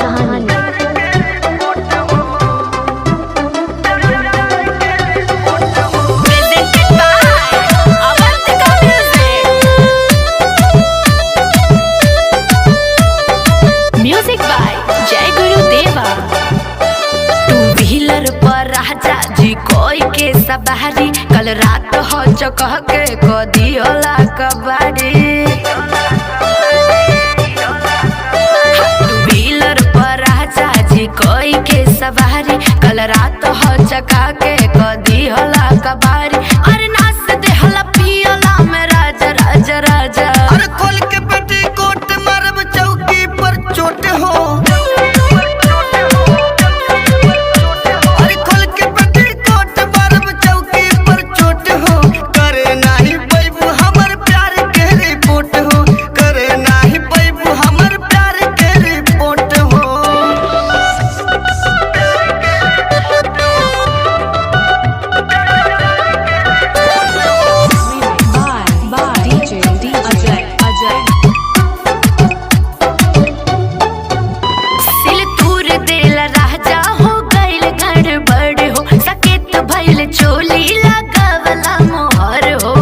कहानी। Music by Jai Gurudeva. Two wheeler पर राजा जी कोई के सवारी, कल रात हो चकह के कदी होला कबाड़ी। टू व्हीलर पर राजा जी कोई के सवारी, कल रात हो चका के कदी होला कबाड़ी। अरे नाच दे हला पियला में राजा राजा राजा। अरे खोल के पेटी कोट मारब चौकी पर चोट हो। अरे खोल के पेटी कोट मारब चौकी पर चोट हो। करे नाही पैबू हमर प्यार के रिपोर्ट हो। करे नाही पैबू हमर प्यार के रिपोर्ट हो। सिल तूर देल राजा हो गइल गड़बड़ हो। सकेत भइल चोली लगावला मोहर हो।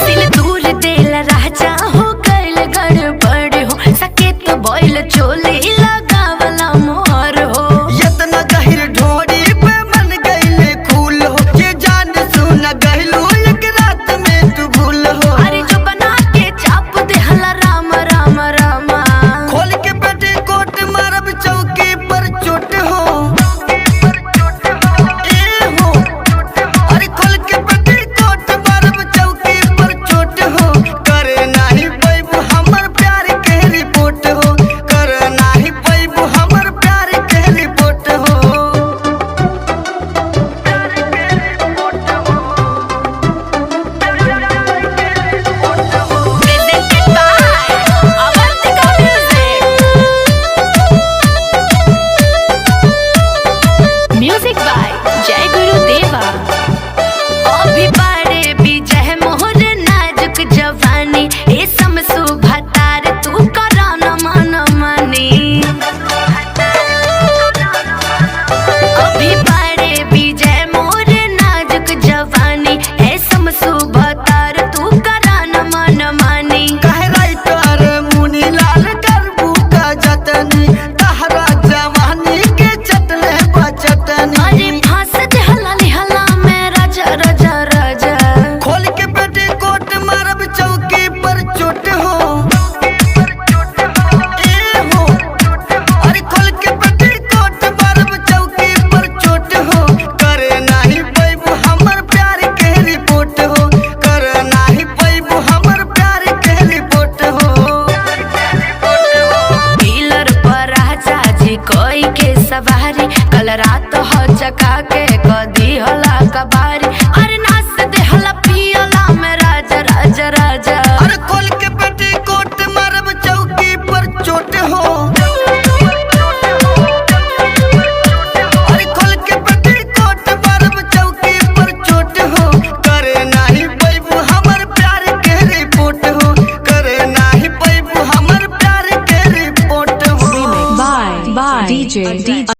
सिल तूर देल राजा हो गइल गड़बड़ हो। सकेत भइल चोली लगावला मोहर हो। इतना गहिर ढोरी पे मन गइले खूल हो। ये जान सुन गइलू एक रात में तू भूल हो। अरे जो बना के चाप दे हला राम राम रामा। खोल के पेटी कोट मारब चौकी पर चोट हो। ए हो। अरे खोल के पेटी कोट मारब चौकी पर चोट हो। करे नाही पैबू हमर प्यार के रिपोर्ट हो। करे नाही पैबू हमर प्यार के रिपोर्ट हो। Presented by Avantika Music। Music by Jai Gurudeva. अभी बड़े विजय मोहर नाजुक जवानी, ए